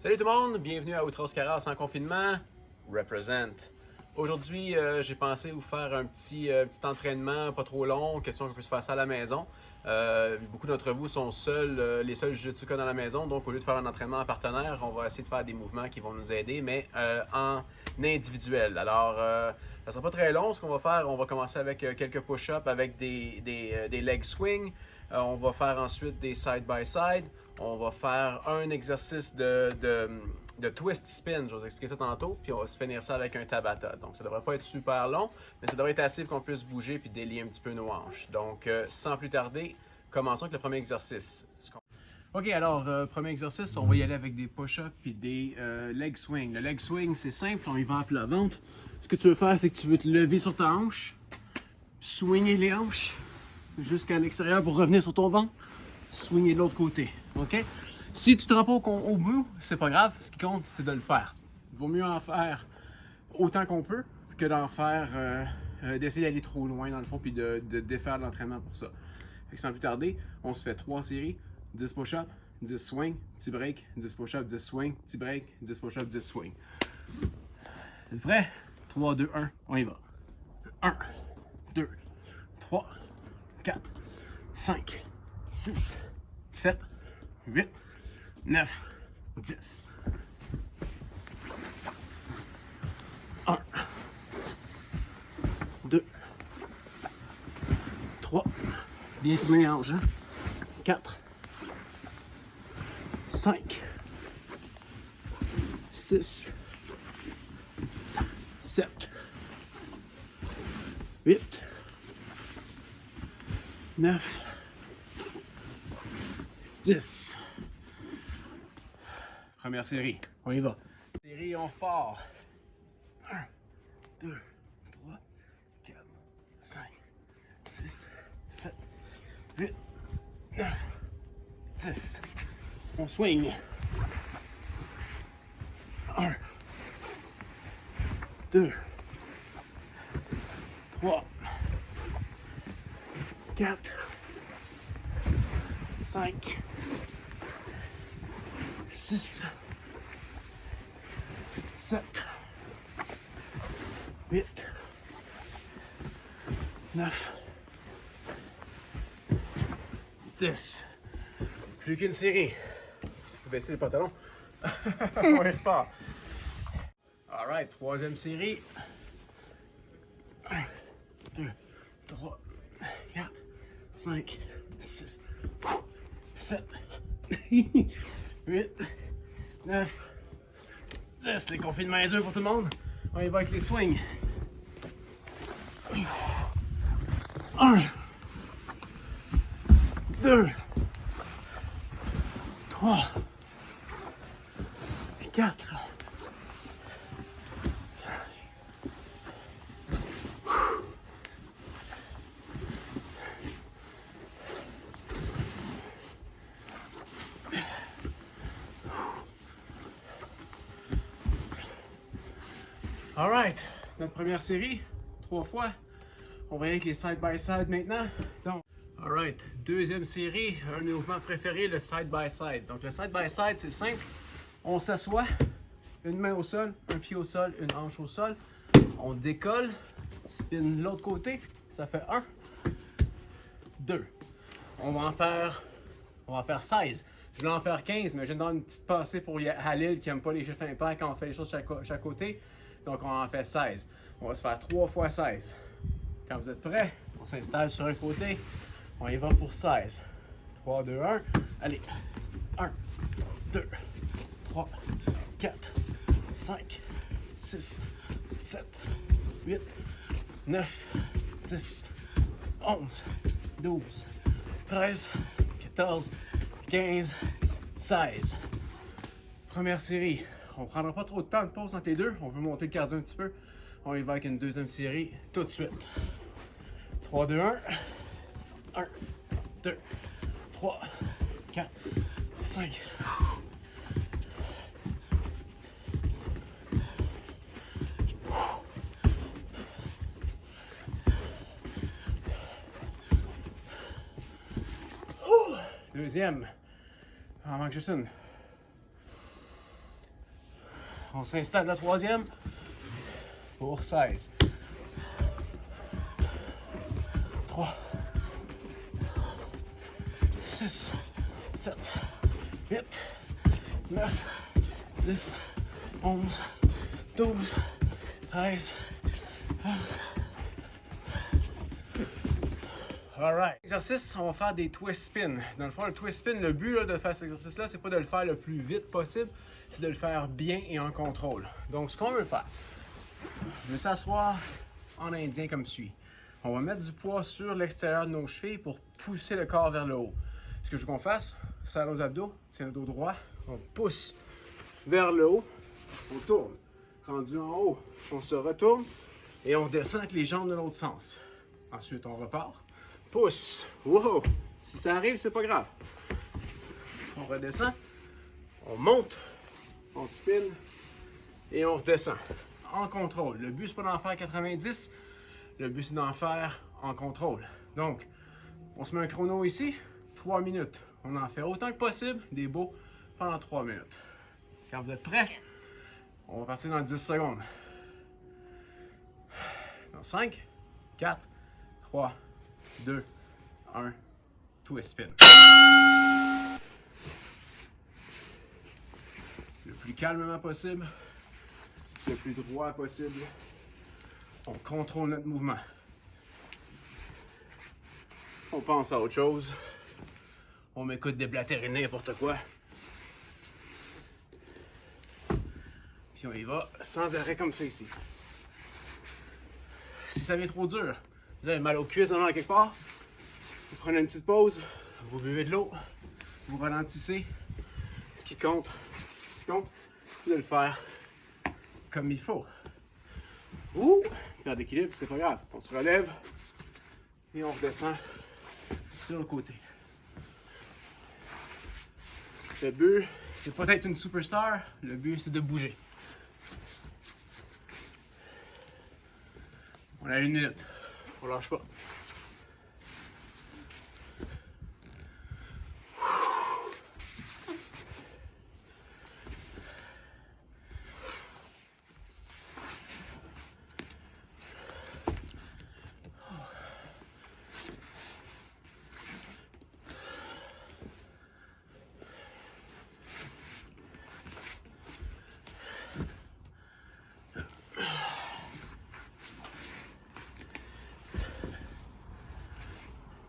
Salut tout le monde, bienvenue à Outros Carras en confinement. Represent. Aujourd'hui, j'ai pensé vous faire un petit entraînement pas trop long, question qu'on puisse faire ça à la maison. Beaucoup d'entre vous sont les seuls jiu-jitsuka dans la maison, donc au lieu de faire un entraînement en partenaire, on va essayer de faire des mouvements qui vont nous aider, mais en individuel. Alors, ça ne sera pas très long. Ce qu'on va faire, on va commencer avec quelques push-ups avec des leg swings. On va faire ensuite des side-by-side. On va faire un exercice de twist spin, je vais vous expliquer ça tantôt, puis on va se finir ça avec un Tabata. Donc ça devrait pas être super long, mais ça devrait être assez pour qu'on puisse bouger puis délier un petit peu nos hanches. Donc sans plus tarder, commençons avec le premier exercice. Ok, alors premier exercice, on va y aller avec des push-ups puis des leg swings. Le leg swing, c'est simple, on y va à plat ventre. Ce que tu veux faire, c'est que tu veux te lever sur ta hanche, swinger les hanches jusqu'à l'extérieur pour revenir sur ton ventre, swinger de l'autre côté. OK? Si tu te rends pas au bout, c'est pas grave. Ce qui compte, c'est de le faire. Il vaut mieux en faire autant qu'on peut que d'en faire, d'essayer d'aller trop loin dans le fond puis de défaire l'entraînement pour ça. Fait que sans plus tarder, on se fait 3 séries, 10 push-ups, 10 swing, petit break, 10 push-ups, 10 swing, petit break, 10 push-ups, 10 swing. C'est prêt? 3, 2, 1, on y va. 1, 2, 3, 4, 5, 6, 7, 8, 9, 10. 1, 2, 3, bien tourner les hanches, hein? 4, 5, 6, 7, 8, 9, 10. Première série, on y va. Série, on repart. 1, 2, 3, 4, 5, 6, 7, 8, 9, 10. On swing. 1, 2, 3, 4, 5, 6, 7, 8, 9, 10. Plus qu'une série. Je vais baisser les pantalons. On y repart. Alright, troisième série. 1, 2, 3, 4, 5, 6, 7, 8, 9, 10. Les confinements est dur pour tout le monde. On y va avec les swings. 1, 2, 3, 4, 'Alright, notre première série, 3 fois. On va y aller avec les side-by-side maintenant. Donc, alright, deuxième série, un de mes mouvements préférés, le side-by-side. Donc le side-by-side, c'est simple. On s'assoit, une main au sol, un pied au sol, une hanche au sol. On décolle, spin de l'autre côté, ça fait 1, 2. On va en faire 16. Je voulais en faire 15, mais je vais donner une petite pensée pour Halil qui n'aime pas les chiffres impairs quand on fait les choses chaque côté. Donc on en fait 16. On va se faire 3 fois 16. Quand vous êtes prêts, on s'installe sur un côté. On y va pour 16. 3, 2, 1. Allez. 1, 2, 3, 4, 5, 6, 7, 8, 9, 10, 11, 12, 13, 14, 15, 16. Première série. On ne prendra pas trop de temps de pause entre les deux. On veut monter le cardio un petit peu. On y va avec une deuxième série tout de suite. 3, 2, 1. 1, 2, 3, 4, 5. Deuxième. Il en manque juste une. On s'installe la troisième pour 16. 3, 6, 7, 8, 9, 10, 11, 12, 13, 14. Alright. Exercice, on va faire des twist spins. Dans le fond, le twist spin, le but là, de faire cet exercice-là, c'est pas de le faire le plus vite possible, c'est de le faire bien et en contrôle. Donc, ce qu'on veut faire, je vais s'asseoir en indien comme suit. On va mettre du poids sur l'extérieur de nos chevilles pour pousser le corps vers le haut. Ce que je veux qu'on fasse, serre nos abdos, tient le dos droit, on pousse vers le haut, on tourne. Rendu en haut, on se retourne et on descend avec les jambes de l'autre sens. Ensuite, on repart. Pousse. Wow! Si ça arrive, c'est pas grave. On redescend. On monte. On spin. Et on redescend. En contrôle. Le but, c'est pas d'en faire 90. Le but, c'est d'en faire en contrôle. Donc, on se met un chrono ici. 3 minutes. On en fait autant que possible. Des beaux pendant 3 minutes. Quand vous êtes prêts, on va partir dans 10 secondes. Dans 5, 4, 3, 2, 1, twist spin. Le plus calmement possible, le plus droit possible. On contrôle notre mouvement. On pense à autre chose. On m'écoute déblatérer n'importe quoi. Puis on y va sans arrêt comme ça ici. Si ça devient trop dur, vous avez mal aux cuisses en quelque part, vous prenez une petite pause, vous buvez de l'eau, vous ralentissez. Ce qui compte, c'est de le faire comme il faut. Ou, perte d'équilibre, c'est pas grave. On se relève et on redescend de l'autre côté. Le but, c'est pas d'être une superstar, le but c'est de bouger. On a 1 minute. On lâche pas.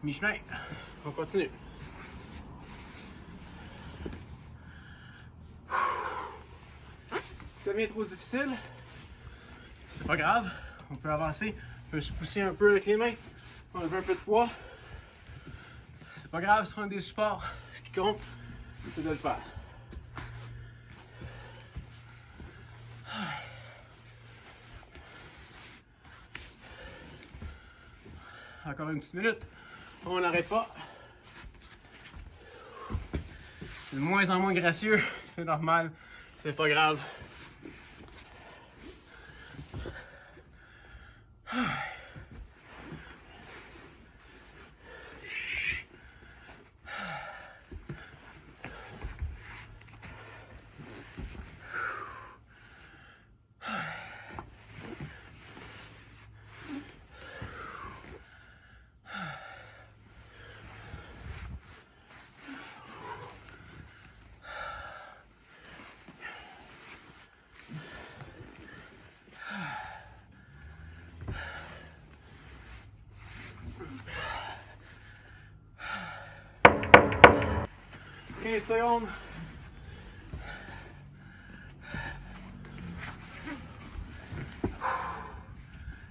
Mi-chemin, on continue. Ça devient trop difficile, c'est pas grave, on peut avancer, on peut se pousser un peu avec les mains, enlever un peu de poids. C'est pas grave, ce sont des supports, ce qui compte, c'est de le faire. Encore une petite minute. On n'arrête pas. C'est de moins en moins gracieux, c'est normal, c'est pas grave. Secondes.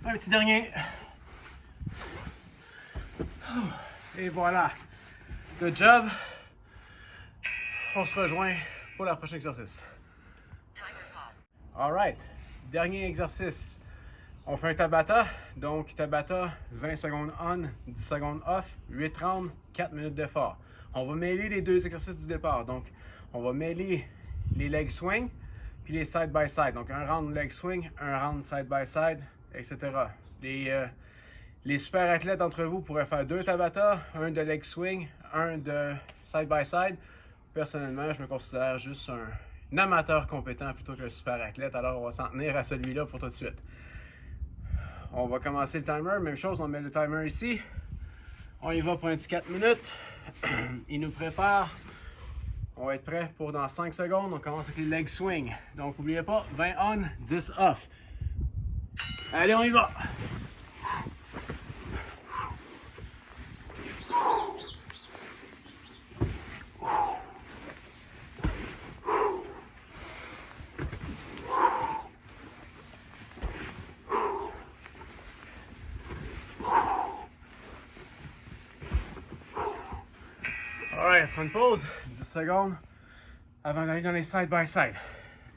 Un petit dernier. Et voilà. Good job. On se rejoint pour la prochaine exercice. Alright. Dernier exercice. On fait un Tabata. Donc Tabata, 20 secondes on, 10 secondes off, 8 rounds, 4 minutes d'effort. On va mêler les deux exercices du départ. Donc, on va mêler les leg swing puis les side by side. Donc, un round leg swing, un round side by side, etc. Les super athlètes d'entre vous pourraient faire 2 Tabata, un de leg swing, un de side by side. Personnellement, je me considère juste amateur compétent plutôt qu'un super athlète. Alors, on va s'en tenir à celui-là pour tout de suite. On va commencer le timer. Même chose, on met le timer ici. On y va pour un petit 4 minutes. Il nous prépare. On va être prêt pour dans 5 secondes. On commence avec les leg swing. Donc, n'oubliez pas, 20 on, 10 off. Allez, on y va! Alright, prends une pause, 10 secondes avant d'aller dans les side by side.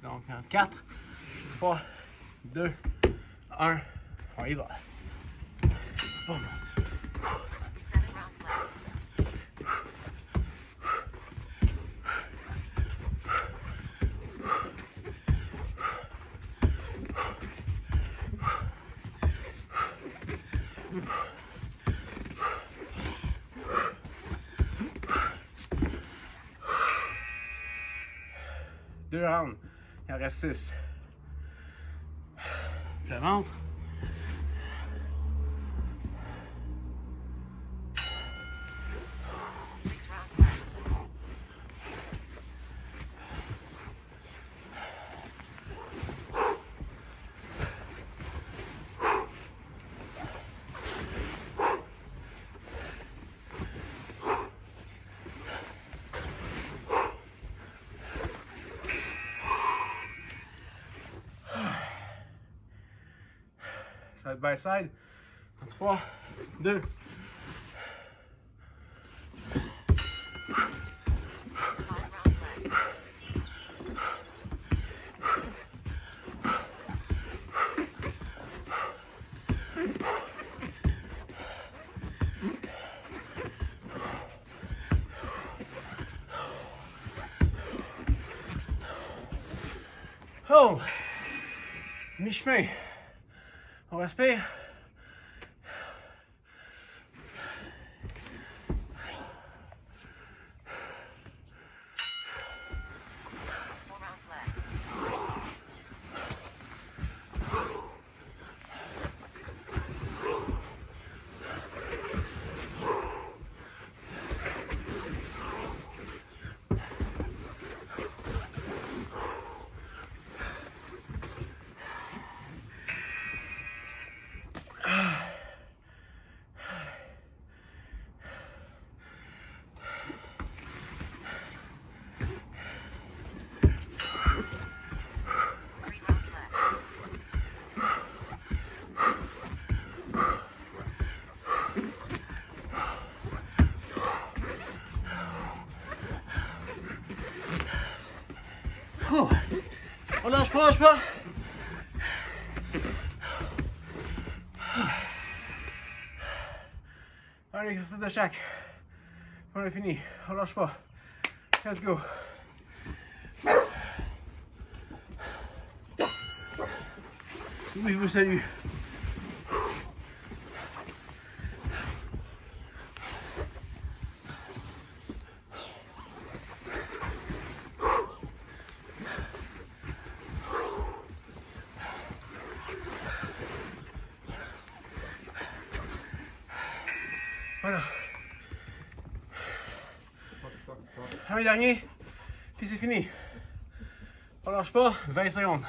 Donc, en 4, 3, 2, 1, on y va. Boum. Deux rounds, il en reste 6. Le ventre. Side by side. 3, 2. Oh! Mi-chemin. On respire. Oh, on lâche pas, lâche pas. Un exercice de chaque. On a fini, on lâche pas. Let's go. Oui, je vous salue. Voilà. Un dernier, puis c'est fini. On lâche pas, 20 secondes.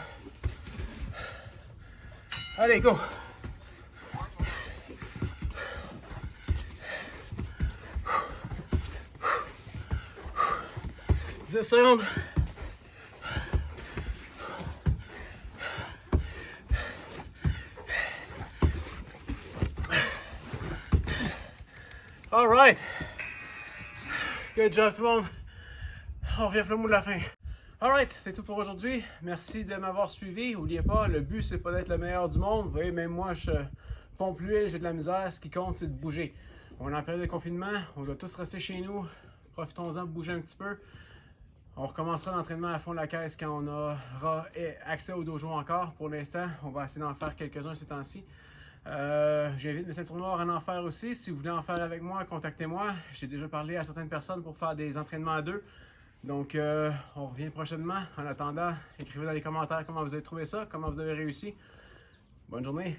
Allez, go! Dix secondes. All right. Good job tout le monde. On revient pour le mot de la fin. Alright, c'est tout pour aujourd'hui. Merci de m'avoir suivi. N'oubliez pas, le but, c'est pas d'être le meilleur du monde. Vous voyez, même moi, je pompe l'huile, j'ai de la misère. Ce qui compte, c'est de bouger. On est en période de confinement. On doit tous rester chez nous. Profitons-en de bouger un petit peu. On recommencera l'entraînement à fond de la caisse quand on aura accès au dojo encore. Pour l'instant, on va essayer d'en faire quelques-uns ces temps-ci. J'invite mes ceintures noires à en faire aussi. Si vous voulez en faire avec moi, contactez-moi. J'ai déjà parlé à certaines personnes pour faire des entraînements à deux. Donc, on revient prochainement. En attendant, écrivez dans les commentaires comment vous avez trouvé ça, comment vous avez réussi. Bonne journée!